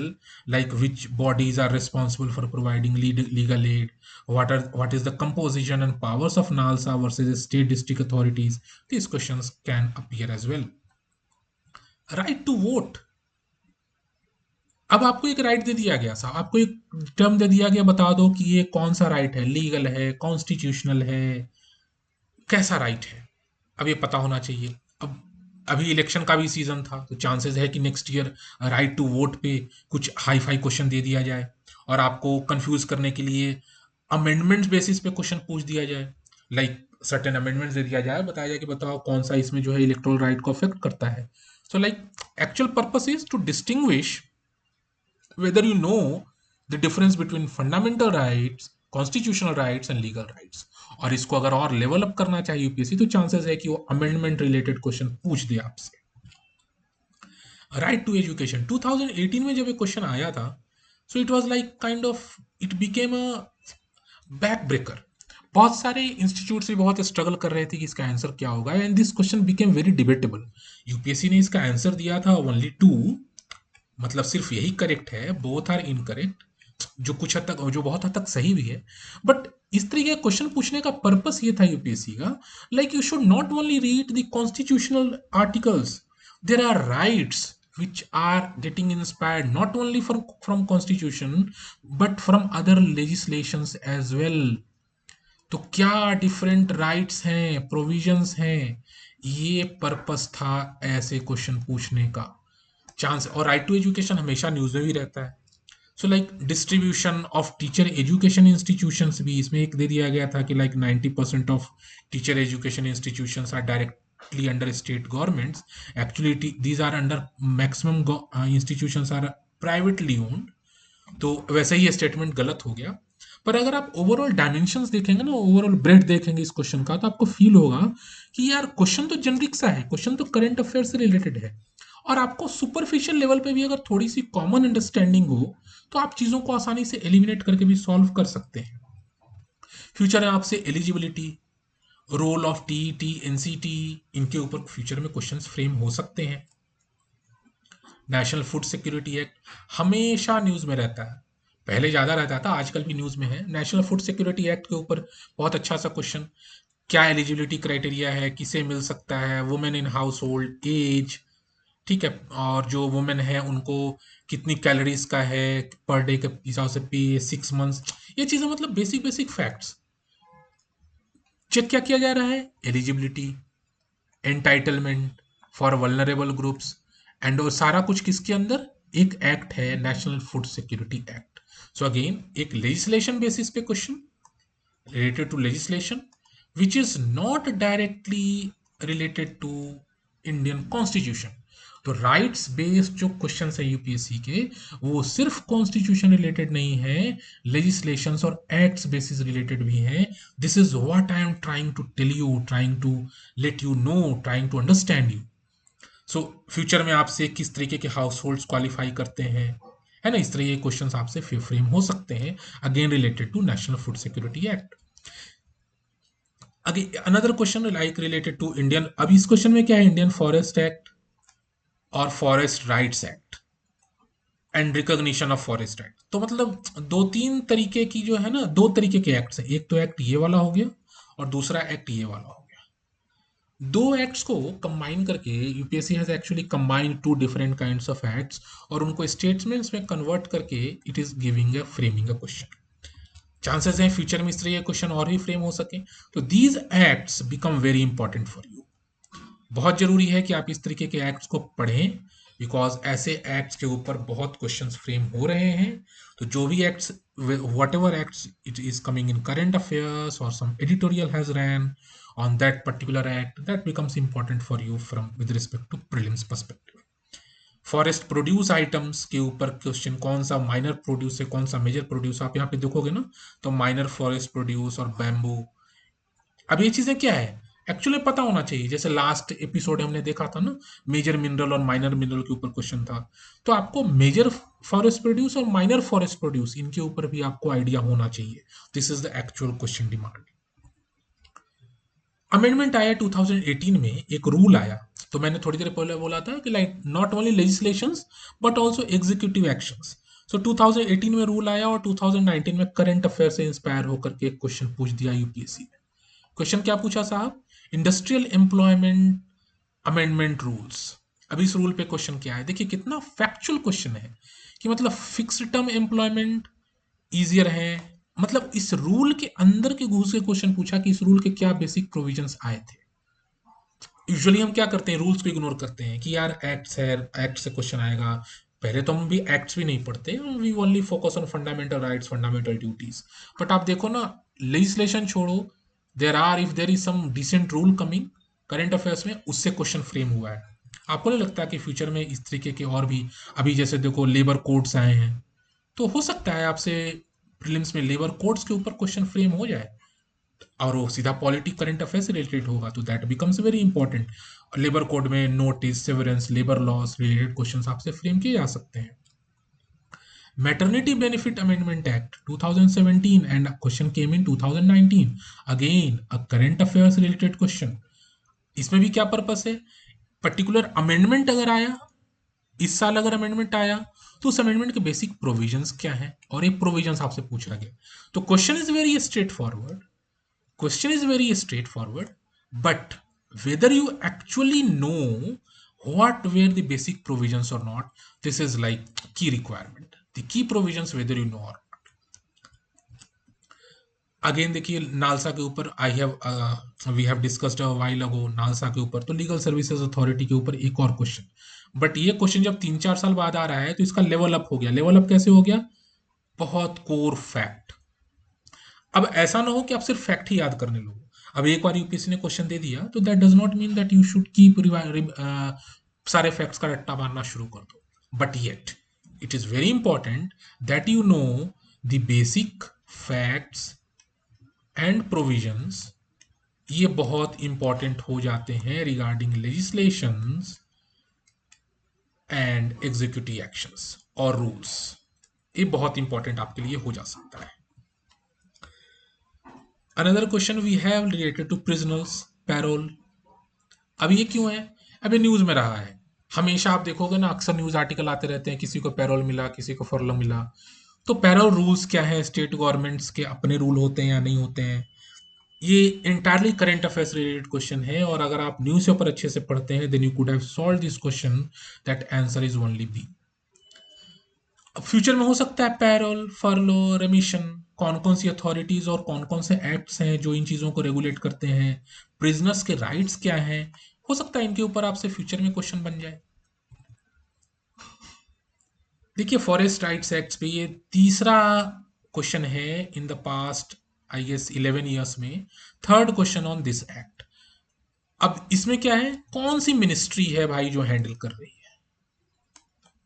like which bodies are responsible for providing legal aid? What is the composition and powers of NALSA versus state district authorities? These questions can appear as well. Right to vote. अब आपको एक right they दिया गया, साहब आपको एक term दे दिया गया, बता दो कि ये कौन सा राइट है, लीगल है, कॉन्स्टिट्यूशनल है, कैसा राइट है। अब ये पता होना चाहिए। अब अभी इलेक्शन का भी सीजन था तो चांसेस है कि next year right to vote पे कुछ हाई फाई क्वेश्चन दे दिया जाए और आपको कंफ्यूज करने के लिए अमेंडमेंट्स बेसिस पे क्वेश्चन पूछ दिया जाए। लाइक सर्टेन अमेंडमेंट्स दे दिया जाए, बताया जाए कि बताओ कौन सा इसमें जो है इलेक्टोरल राइट को अफेक्ट करता है. So like actual purpose is to distinguish whether you know the difference between fundamental rights, constitutional rights and legal rights. और इसको अगर और लेवल अप करना चाहिए यूपीएससी, तो चांसेस है कि वो अमेंडमेंट रिलेटेड क्वेश्चन पूछ दे आपसे. राइट टू एजुकेशन 2018 में जब ये क्वेश्चन आया था, so it was like kind of, it became a back breaker. बहुत सारे इंस्टीट्यूट्स भी बहुत स्ट्रगल कर रहे थे कि इसका आंसर क्या होगा, and this question became very debatable. UPSC ने इसका आंसर दिया था ओनली टू, मतलब सिर्फ यही करेक्ट है, बोथ आर इनकरेक्ट, जो कुछ हद तक, जो बहुत हद तक सही भी है. बट इस तरीके का क्वेश्चन पूछने का पर्पस ये था यूपीएससी का, like you should not only read the constitutional articles, there are rights which are getting inspired not only from constitution but from other legislations as well. तो क्या डिफरेंट राइट्स हैं, provisions हैं, ये purpose था ऐसे question पूछने का. Chance, और राइट टू एजुकेशन हमेशा न्यूज में भी रहता है. So like distribution of teacher education institutions भी इसमें एक दे दिया गया था कि like 90% of teacher education institutions are directly under state governments. Actually these are under, maximum institutions are privately owned. तो वैसे ही ये स्टेटमेंट गलत हो गया. पर अगर आप ओवरऑल डायमेंशंस देखेंगे ना, ओवरऑल ब्रेड देखेंगे इस क्वेश्चन का, तो आपको फील होगा कि यार क्वेश्चन तो जेनरिक सा है, क्वेश्चन तो करंट अफेयर से रिलेटेड है, और आपको सुपरफिशियल लेवल पे भी अगर थोड़ी सी कॉमन अंडरस्टैंडिंग हो, तो आप चीज़ों को आसानी से एलिमिनेट करके भी सॉल्व कर सकते हैं. फ्यूचर में आपसे eligibility, role of TET, NCT, इनके ऊपर फ्यूचर में क्वेश्चंस फ्रेम हो सकते हैं. नेशनल फूड सिक्योरिटी एक्ट हमेशा न्यूज में रहता है, पहले ज्यादा रहता था, आजकल भी न्यूज में है. नेशनल फूड सिक्योरिटी एक्ट के ऊपर बहुत अच्छा सा क्वेश्चन, क्या एलिजिबिलिटी क्राइटेरिया है, किसे मिल सकता है, women in household age, ठीक है, और जो वुमेन है उनको कितनी कैलोरीज का है पर डे के हिसाब से पे, 6 मंथ्स, ये चीजें मतलब बेसिक बेसिक फैक्ट्स. चेक क्या किया जा रहा है, eligibility, entitlement for vulnerable groups, and और सारा कुछ किसके अंदर, एक एक्ट है, national food security act. So again एक लेजिस्लेशन बेसिस पे question related to legislation which is not directly related to Indian Constitution. तो राइट्स बेस्ड जो क्वेश्चन है यूपीएससी के, वो सिर्फ कॉन्स्टिट्यूशन रिलेटेड नहीं है, लेजिस्लेशंस और एक्ट्स बेसिस रिलेटेड भी हैं. This is what I am trying to tell you, trying to let you know, trying to understand you. So future में आपसे किस तरीके के हाउस होल्ड क्वालिफाई करते हैं, है ना, इस तरह के क्वेश्चन आपसे फ्रेम हो सकते हैं, again related to national food security act. Again another question like related to Indian, अब इस क्वेश्चन में क्या है, इंडियन फॉरेस्ट एक्ट और forest rights act and recognition of forest act. तो मतलब दो तीन तरीके की जो है ना, दो तरीके के एक्ट्स हैं, एक तो एक्ट ये वाला हो गया और दूसरा एक्ट ये वाला हो गया. दो एक्ट्स को कंबाइन करके UPSC has actually combined two different kinds of acts, और उनको स्टेटमेंट्स में कन्वर्ट करके it is giving a framing a question. Chances हैं फ्यूचर में इस तरह के क्वेश्चन और भी फ्रेम हो सके. तो these acts become very important for you. बहुत जरूरी है कि आप इस तरीके के एक्ट्स को पढ़ें, बिकॉज ऐसे एक्ट्स के ऊपर बहुत क्वेश्चंस फ्रेम हो रहे हैं. तो जो भी acts, whatever acts it is coming in current affairs और some editorial has ran on that particular act, that becomes important for you from with respect to prelims perspective. Forest produce items के ऊपर question, कौन सा minor produce है, कौन सा major produce, आप यहाँ पे देखोगे ना, तो माइनर फॉरेस्ट प्रोड्यूस और बैम्बू. अब ये चीजें क्या है, एक्चुअली पता होना चाहिए. जैसे लास्ट एपिसोड हमने देखा था ना, मेजर मिनरल और माइनर मिनरल के ऊपर क्वेश्चन था, तो आपको मेजर फॉरेस्ट प्रोड्यूस और माइनर फॉरेस्ट प्रोड्यूस, इनके ऊपर भी आपको आइडिया होना चाहिए. This is the actual question demand. Amendment आया 2018 में, एक रूल आया, तो मैंने थोड़ी देर पहले बोला था कि like not only legislations but also executive actions. So 2018 में रूल आया और 2019 में करंट अफेयर से इंस्पायर होकर के एक क्वेश्चन पूछ दिया यूपीएससी ने. क्वेश्चन क्या पूछा साहब, इंडस्ट्रियल एम्प्लॉयमेंट अमेंडमेंट रूल्स. अब इस रूल पे क्वेश्चन क्या है, देखिए कितना फैक्चुअल क्वेश्चन है, कि मतलब फिक्स्ड टर्म एम्प्लॉयमेंट ईजियर है, मतलब इस रूल के अंदर के घुस के क्वेश्चन पूछा कि इस रूल के क्या बेसिक प्रोविजंस आए थे. यूजुअली हम क्या करते हैं, रूल्स को इग्नोर करते हैं कि यार एक्ट्स है, एक्ट से क्वेश्चन आएगा. पहले तो हम भी एक्ट्स भी नहीं पढ़ते, we only focus on fundamental rights, fundamental duties. But आप देखो ना, लेजिस्लेशन छोड़ो, there are if there is some decent rule coming current affairs में, उससे क्वेश्चन फ्रेम हुआ है। आपको नहीं लगता कि फ्यूचर में इस तरीके के और भी, अभी जैसे देखो लेबर कोड्स आए हैं, तो हो सकता है आपसे प्रीलिम्स में लेबर कोड्स के ऊपर क्वेश्चन फ्रेम हो जाए, और वो सीधा पॉलिटी करंट अफेयर से रिलेटेड होगा, तो that becomes very important. Labour code में notice, severance, labour laws related question आपसे फ्रेम किए जा सकते हैं। Maternity Benefit Amendment Act 2017 and a question came in 2019. Again, a current affairs related question. इसमें भी क्या पर्पस है, पर्टिकुलर अमेंडमेंट अगर आया, इस साल अगर अमेंडमेंट आया, तो उस अमेंडमेंट के बेसिक प्रोविजंस क्या है, और एक प्रोविजंस आपसे पूछा गया। तो question is very straight forward, question is very straightforward, but whether you actually know what were the basic provisions or not, this is like key requirement, the key provisions whether you know or not. Again देखिए नालसा के ऊपर I have we have discussed a while ago, NALSA के ऊपर तो legal services authority के ऊपर एक और क्वेश्चन, बट ये क्वेश्चन जब 3-4 साल बाद आ रहा है तो इसका लेवल अप हो गया। लेवल अप कैसे हो गया, बहुत कोर फैक्ट। अब ऐसा ना हो कि आप सिर्फ फैक्ट ही याद करने लगो। अब एक बार यूपीएससी ने क्वेश्चन दे दिया तो that does not mean that you should keep सारे फैक्ट्स का रट्टा मारना शुरू कर दो, but yet it is very important that you know the basic facts and provisions. ये बहुत इंपॉर्टेंट हो जाते हैं regarding legislations and executive actions और रूल्स। ये बहुत इंपॉर्टेंट आपके लिए हो जा सकता है। Another question we have related to prisoners parole. अब ये क्यों है, अभी न्यूज में रहा है, हमेशा आप देखोगे ना, अक्सर न्यूज आर्टिकल आते रहते हैं, किसी को पैरोल मिला, किसी को फर्लो मिला। तो पैरोल रूल्स क्या है, स्टेट गवर्नमेंट्स के अपने रूल होते हैं या नहीं होते हैं, ये entirely current affairs related question है। और अगर आप न्यूज पेपर अच्छे से पढ़ते हैं then you could have solve this question, that answer is only B. Future में हो सकता है पैरोल, फर्लो, रेमिशन, कौन कौन सी अथॉरिटीज और कौन कौन से एक्ट्स हैं जो इन चीजों को रेगुलेट करते हैं, प्रिजनर्स के राइट्स क्या हैं, हो सकता है इनके ऊपर आपसे फ्यूचर में क्वेश्चन बन जाए। देखिए फॉरेस्ट राइट्स एक्ट पे ये तीसरा क्वेश्चन है in the past I guess 11 years में, third question on this act. अब इसमें क्या है, कौन सी मिनिस्ट्री है भाई जो हैंडल कर रही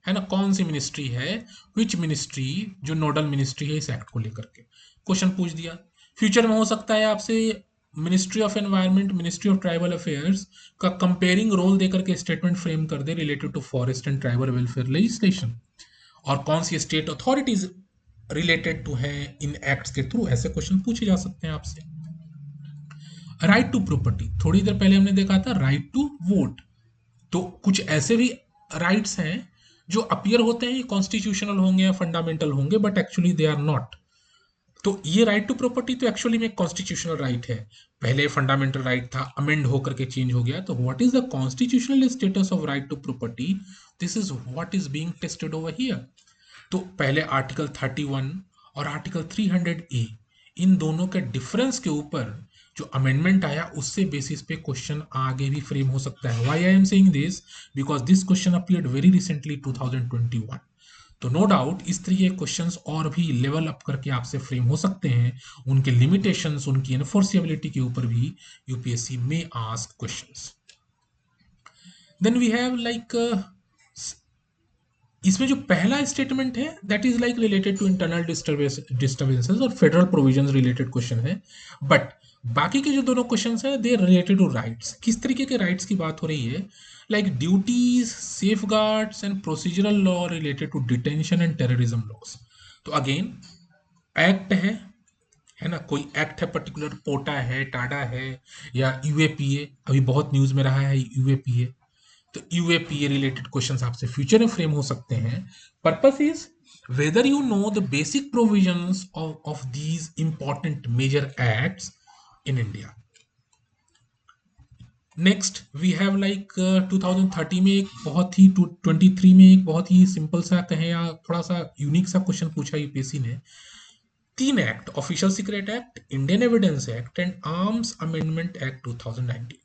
है ना, कौन सी मिनिस्ट्री है, विच मिनिस्ट्री जो नोडल मिनिस्ट्री है इस एक्ट को लेकर के क्वेश्चन पूछ दिया। फ्यूचर में हो सकता है आपसे ministry of environment, ministry of tribal affairs का कंपेयरिंग रोल देकर के स्टेटमेंट फ्रेम कर दे related to forest and tribal welfare legislation, और कौन सी स्टेट अथॉरिटीज रिलेटेड टू है इन एक्ट्स के थ्रू, ऐसे क्वेश्चन पूछे जा सकते हैं आपसे। राइट टू प्रॉपर्टी, थोड़ी देर पहले हमने देखा था राइट टू वोट, तो कुछ ऐसे भी राइट्स हैं जो अपियर होते हैं कॉन्स्टिट्यूशनल होंगे या फंडामेंटल होंगे, but actually they are not. तो ये राइट टू प्रॉपर्टी तो एक्चुअली में कॉन्स्टिट्यूशनल राइट है, पहले फंडामेंटल राइट था, अमेंड होकर के चेंज हो गया। तो what is the constitutional status of right to property, this is what is being tested over here. तो पहले आर्टिकल 31 और आर्टिकल 300A, इन दोनों के डिफरेंस के ऊपर जो अमेंडमेंट आया उससे बेसिस पे क्वेश्चन आगे भी फ्रेम हो सकता है। Why I am saying this, because this question appeared very recently 2021। तो नो डाउट इस तरीके के क्वेश्चंस और भी लेवल अप करके आपसे फ्रेम हो सकते हैं, उनके लिमिटेशंस, उनकी एनफोर्सिबिलिटी के ऊपर भी यूपीएससी में ask questions. Then we have like इसमें जो पहला स्टेटमेंट है that is like related to internal disturbances और फेडरल प्रोविजंस रिलेटेड क्वेश्चन है, बट बाकी के जो दोनों क्वेश्चन है दे रिलेटेड टू राइट्स। किस तरीके के राइट्स की बात हो रही है, like duties, safeguards and procedural law related to detention and terrorism laws. तो अगेन एक्ट है ना, कोई एक्ट है पर्टिकुलर, पोटा है, टाडा है, या यूएपीए, अभी बहुत न्यूज में रहा है यूएपीए। तो यूएपीए रिलेटेड क्वेश्चंस आपसे फ्यूचर में फ्रेम हो सकते हैं। Purpose is whether you know the basic provisions of these important major acts in India. Next we have like 2030 में एक बहुत ही 23 में एक बहुत ही सिंपल सा कहें या थोड़ा सा यूनिक सा क्वेश्चन पूछा यूपीएससी ने। 3 act, official secret act, Indian evidence act and arms amendment act 2019,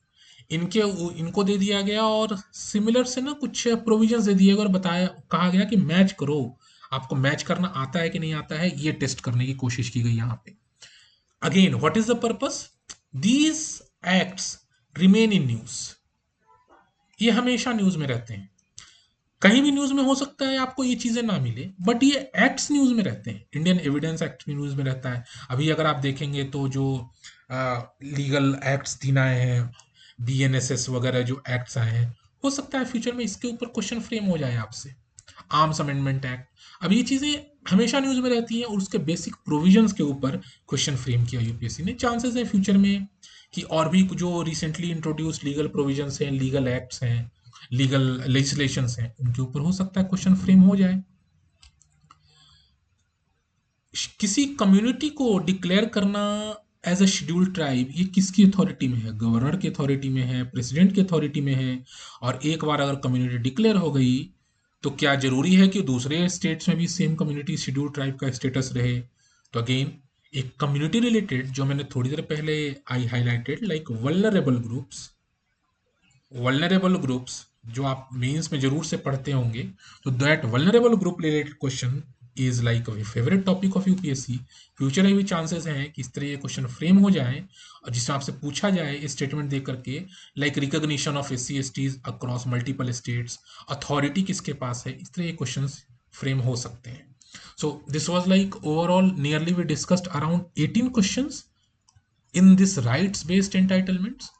इनको दे दिया गया और सिमिलर से ना कुछ प्रोविजंस दे दिए गए और बताया, कहा गया कि मैच करो, आपको मैच करना आता है कि नहीं आता है, ये टेस्ट करने की कोशिश की गई यहाँ पे। Again what is the purpose, these acts remain in news, ये हमेशा न्यूज में रहते हैं। कहीं भी न्यूज में हो सकता है आपको ये चीजें ना मिले, बट ये एक्ट्स न्यूज में रहते हैं। इंडियन एविडेंस एक्ट भी न्यूज में रहता है। अभी अगर आप देखेंगे तो जो लीगल एक्ट्स 3 आए हैं, बीएनएसएस वगैरह जो एक्ट्स आए हैं, हो सकता है फ्यूचर में इसके ऊपर क्वेश्चन फ्रेम हो जाए आपसे। आर्म्स अमेंडमेंट एक्ट, अब ये चीजें हमेशा न्यूज में रहती हैं और उसके बेसिक प्रोविजंस के ऊपर क्वेश्चन फ्रेम किया यूपीएससी ने। चांसेस है फ्यूचर में कि और भी जो रिसेंटली इंट्रोड्यूस लीगल प्रोविजंस हैं, लीगल एक्ट्स हैं, लीगल लेजिस्लेशंस हैं, उनके ऊपर हो सकता है क्वेश्चन फ्रेम हो जाए। किसी कम्युनिटी को डिक्लेयर करना एज अ शेड्यूल्ड ट्राइब, ये किसकी अथॉरिटी में है? गवर्नर की अथॉरिटी में है, प्रेसिडेंट की अथॉरिटी में है। और एक बार अगर कम्युनिटी डिक्लेयर हो गई तो क्या जरूरी है कि दूसरे स्टेट्स में भी सेम कम्युनिटी शेड्यूल्ड ट्राइब का स्टेटस रहे? तो अगेन, एक कम्युनिटी रिलेटेड जो मैंने थोड़ी देर पहले आई हाईलाइटेड, लाइक वल्नरेबल ग्रुप्स जो आप मेंस में जरूर से पढ़ते होंगे, तो that vulnerable group related question is like favourite topic of UPSC. Future में भी चांसेस हैं कि इस तरह ये क्वेश्चन फ्रेम हो जाए और जिसमें आपसे पूछा जाए स्टेटमेंट दे करके, like recognition of SC/STs across multiple states, authority किसके पास है, इस तरह ये क्वेश्चन फ्रेम हो सकते हैं। So this was like overall nearly we discussed around 18 questions in this rights based entitlements.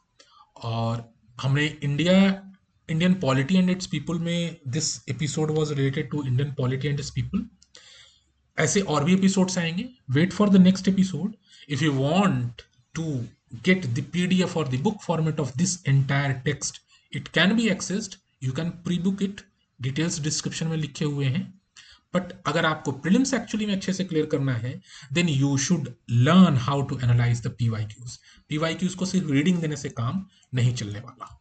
और हमने Indian polity and its people में, this episode was related to Indian polity and its people. ऐसे और भी episodes आएंगे, wait for the next episode. If you want to get the PDF और the book format of this entire text, it can be accessed, you can pre book it, details description में लिखे हुए हैं। But अगर आपको prelims actually में अच्छे से क्लियर करना है, then you should learn how to analyse the PYQs। PYQs को सिर्फ रीडिंग देने से काम नहीं चलने वाला।